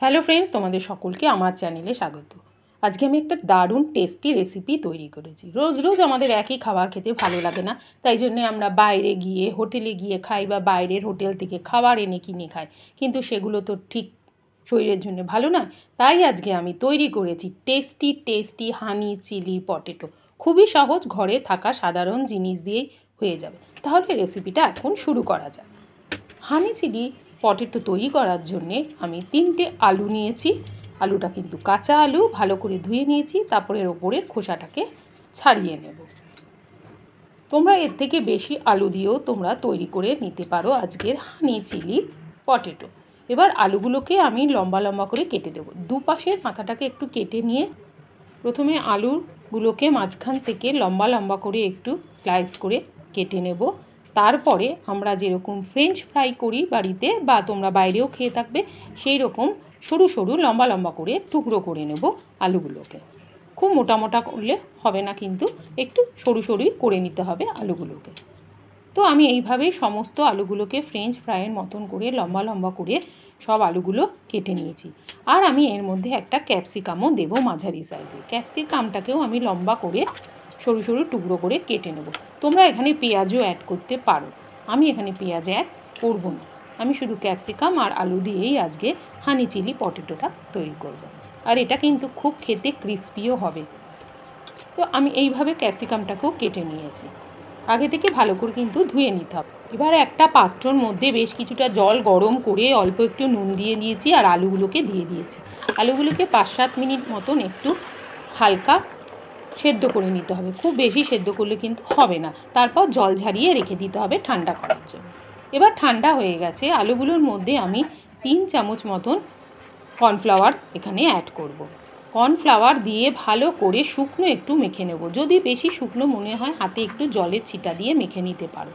Hello friends, তোমাদের সকলকে আমার চ্যানেলে স্বাগত। আজকে আমি একটা দারুণ টেস্টি রেসিপি তৈরি করেছি। রোজ রোজ আমাদের একই খাবার খেতে ভালো লাগে না, তাই জন্য আমরা বাইরে গিয়ে হোটেলে গিয়ে খাই বা বাইরের হোটেল থেকে খাবার এনে কিনে খাই, কিন্তু সেগুলো তো ঠিক শরীরের জন্য ভালো না। তাই আজকে আমি তৈরি করেছি tasty tasty honey chilli potato. খুবই সহজ, ঘরে থাকা সাধারণ জিনিস দিয়েই হয়ে যাবে। তাহলে রেসিপিটা এখন শুরু করা যাক। হানি চিলি পটেটো তৈরি করার জন্যে আমি 3টে আলু নিয়েছি। আলুটা কিন্তু কাঁচা আলু, ভালো করে ধুয়ে নিয়েছি। তারপরে ওপরের খোসাটাকে ছাড়িয়ে নেব। তোমরা এর থেকে বেশি আলু দিয়েও তোমরা তৈরি করে নিতে পারো আজকের হানি চিলি পটেটো। এবার আলুগুলোকে আমি লম্বা লম্বা করে কেটে দেবো। দুপাশের মাথাটাকে একটু কেটে নিয়ে প্রথমে আলুগুলোকে মাঝখান থেকে লম্বা লম্বা করে একটু স্লাইস করে কেটে নেব। তারপরে আমরা যেরকম ফ্রেঞ্চ ফ্রাই করি বাড়িতে বা তোমরা বাইরেও খেয়ে থাকবে, সেই রকম সরু সরু লম্বা লম্বা করে টুকরো করে নেব আলুগুলোকে। খুব মোটা মোটা করলে হবে না, কিন্তু একটু সরু সরুই করে নিতে হবে আলুগুলোকে। তো আমি এইভাবেই সমস্ত আলুগুলোকে ফ্রেঞ্চ ফ্রাইয়ের মতন করে লম্বা লম্বা করে সব আলুগুলো কেটে নিয়েছি। আর আমি এর মধ্যে একটা ক্যাপসিকামও দেবো মাঝারি সাইজে। ক্যাপসিকামটাকেও আমি লম্বা করে সরু সরু টুকরো করে কেটে নেব। তোমরা এখানে পেঁয়াজও অ্যাড করতে পারো, আমি এখানে পেঁয়াজ অ্যাড করবো না। আমি শুধু ক্যাপসিকাম আর আলু দিয়েই আজকে হানি চিলি পটেটোটা তৈরি করব। আর এটা কিন্তু খুব খেতে ক্রিস্পিও হবে। তো আমি এইভাবে ক্যাপসিকামটাকেও কেটে নিয়েছি। আগে থেকে ভালো করে কিন্তু ধুয়ে নিতে হবে। এবার একটা পাত্রর মধ্যে বেশ কিছুটা জল গরম করে অল্প একটু নুন দিয়ে দিয়েছি আর আলুগুলোকে দিয়ে দিয়েছি। আলুগুলোকে 5-7 মিনিট মতন একটু হালকা সেদ্ধ করে নিতে হবে। খুব বেশি সেদ্ধ করলে কিন্তু হবে না। তারপর জল ঝরিয়ে রেখে দিতে হবে ঠান্ডা করার জন্য। এবার ঠান্ডা হয়ে গেছে। আলুগুলোর মধ্যে আমি 3 চামচ মতন কর্নফ্লাওয়ার এখানে অ্যাড করব। কর্নফ্লাওয়ার দিয়ে ভালো করে শুকনো একটু মেখে নেব। যদি বেশি শুকনো মনে হয় হাতে একটু জলের ছিটা দিয়ে মেখে নিতে পারো।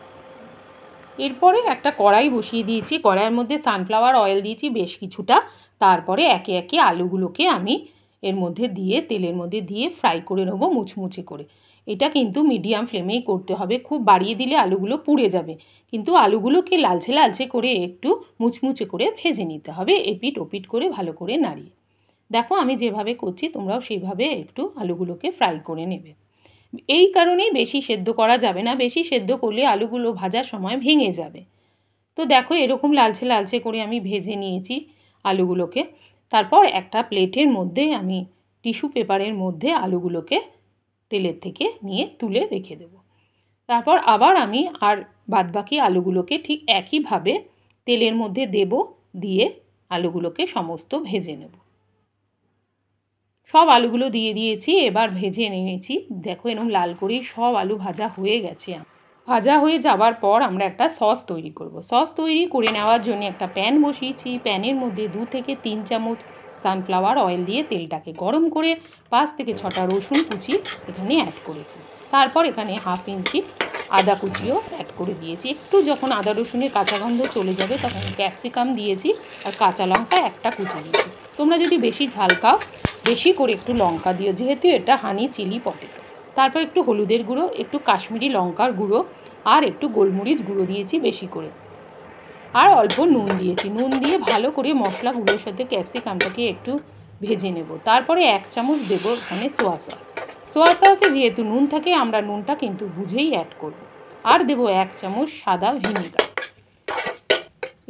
এরপরে একটা কড়াই বসিয়ে দিয়েছি। কড়াইয়ের মধ্যে সানফ্লাওয়ার অয়েল দিয়েছি বেশ কিছুটা। তারপরে একে একে আলুগুলোকে আমি এর মধ্যে দিয়ে তেলের মধ্যে দিয়ে ফ্রাই করে নেবো মুচমুচে করে। এটা কিন্তু মিডিয়াম ফ্লেমেই করতে হবে, খুব বাড়িয়ে দিলে আলুগুলো পুড়ে যাবে। কিন্তু আলুগুলোকে লালচে লালচে করে একটু মুচমুচে করে ভেজে নিতে হবে, এপিট ওপিট করে ভালো করে নাড়িয়ে। দেখো আমি যেভাবে করছি তোমরাও সেইভাবে একটু আলুগুলোকে ফ্রাই করে নেবে। এই কারণেই বেশি সেদ্ধ করা যাবে না, বেশি সেদ্ধ করলে আলুগুলো ভাজার সময় ভেঙে যাবে। তো দেখো এরকম লালচে লালচে করে আমি ভেজে নিয়েছি আলুগুলোকে। তারপর একটা প্লেটের মধ্যে আমি টিস্যু পেপারের মধ্যে আলুগুলোকে তেলের থেকে নিয়ে তুলে রেখে দেব। তারপর আবার আমি আর বাদবাকি আলুগুলোকে ঠিক একইভাবে তেলের মধ্যে দেব, দিয়ে আলুগুলোকে সমস্ত ভেজে নেব। সব আলুগুলো দিয়ে দিয়েছি, এবার ভেজে নিয়েছি। দেখো এরকম লাল করেই সব আলু ভাজা হয়ে গেছে। ভাজা হয়ে যাবার পর আমরা একটা সস তৈরি করব। সস তৈরি করে নেওয়ার জন্য একটা প্যান বসিয়েছি। প্যানের মধ্যে 2 থেকে 3 চামচ সানফ্লাওয়ার অয়েল দিয়ে তেলটাকে গরম করে 5 থেকে 6টা রসুন কুচি এখানে অ্যাড করেছি। তারপর এখানে 1/2 ইঞ্চি আদা কুচিও অ্যাড করে দিয়েছি। একটু যখন আদা রসুনের কাঁচা গন্ধ চলে যাবে তখন ক্যাপসিকাম দিয়েছি আর কাঁচা লঙ্কা একটা কুচি দিয়েছি। তোমরা যদি বেশি ঝাল খাও বেশি করে একটু লঙ্কা দিও, যেহেতু এটা হানি চিলি পটেটো। তারপর একটু হলুদের গুঁড়ো, একটু কাশ্মীরি লঙ্কার গুঁড়ো আর একটু গোলমরিচ গুঁড়ো দিয়েছি বেশি করে, আর অল্প নুন দিয়েছি। নুন দিয়ে ভালো করে মশলাগুলোর সাথে ক্যাপসিকামটাকে একটু ভেজে নেব। তারপরে 1 চামচ দেবো এখানে সোয়া সস। সোয়া সসে যেহেতু নুন থাকে আমরা নুনটা কিন্তু বুঝেই অ্যাড করব। আর দেবো 1 চামচ সাদা ভিনেগার।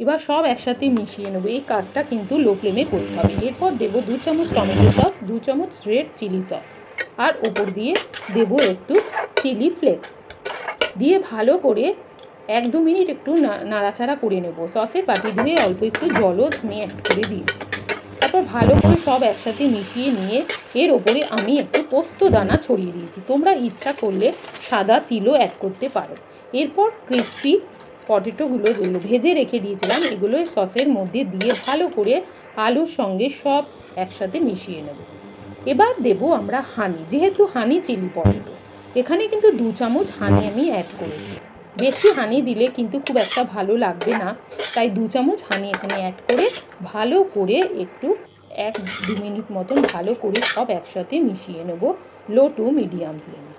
এবার সব একসাথে মিশিয়ে নেবো। এই কাজটা কিন্তু লো ফ্লেমে করতে হবে। এরপর দেবো 2 চামচ টমেটো সস, 2 চামচ রেড চিলি সস, আর ওপর দিয়ে দেবো একটু চিলি ফ্লেক্স দিয়ে ভালো করে 1-2 মিনিট একটু নাড়াচাড়া করে নেব। সসের বাটি ধুয়ে অল্প একটু জলও আমি অ্যাড করে দিয়েছি। তারপর ভালো করে সব একসাথে মিশিয়ে নিয়ে এর ওপরে আমি একটু পোস্ত দানা ছড়িয়ে দিয়েছি। তোমরা ইচ্ছা করলে সাদা তিলও অ্যাড করতে পারো। এরপর ক্রিস্পি পটেটোগুলো যেগুলো ভেজে রেখে দিয়েছিলাম এগুলো সসের মধ্যে দিয়ে ভালো করে আলুর সঙ্গে সব একসাথে মিশিয়ে নেব। এবার দেবো আমরা হানি। যেহেতু হানি চিলি পটেটো, এখানে কিন্তু 2 চামচ হানি আমি অ্যাড করেছি। বেশি হানি দিলে কিন্তু খুব একটা ভালো লাগবে না, তাই 2 চামচ হানি এখানে অ্যাড করে ভালো করে একটু 1-2 মিনিট মতন ভালো করে সব একসাথে মিশিয়ে নেব লো টু মিডিয়াম ফ্লেমে।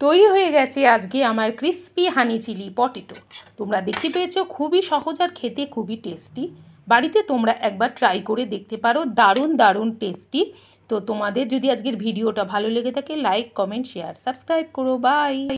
তৈরি হয়ে গেছে আজকে আমার ক্রিস্পি হানি চিলি পটেটো। তোমরা দেখতে পেয়েছো খুবই সহজ আর খেতে খুবই টেস্টি। বাড়িতে তোমরা একবার ট্রাই করে দেখতে পারো, দারুণ দারুণ টেস্টি। তো তোমাদের যদি আজকের ভিডিওটা ভালো লেগে থাকে লাইক কমেন্ট শেয়ার সাবস্ক্রাইব করো। বাই।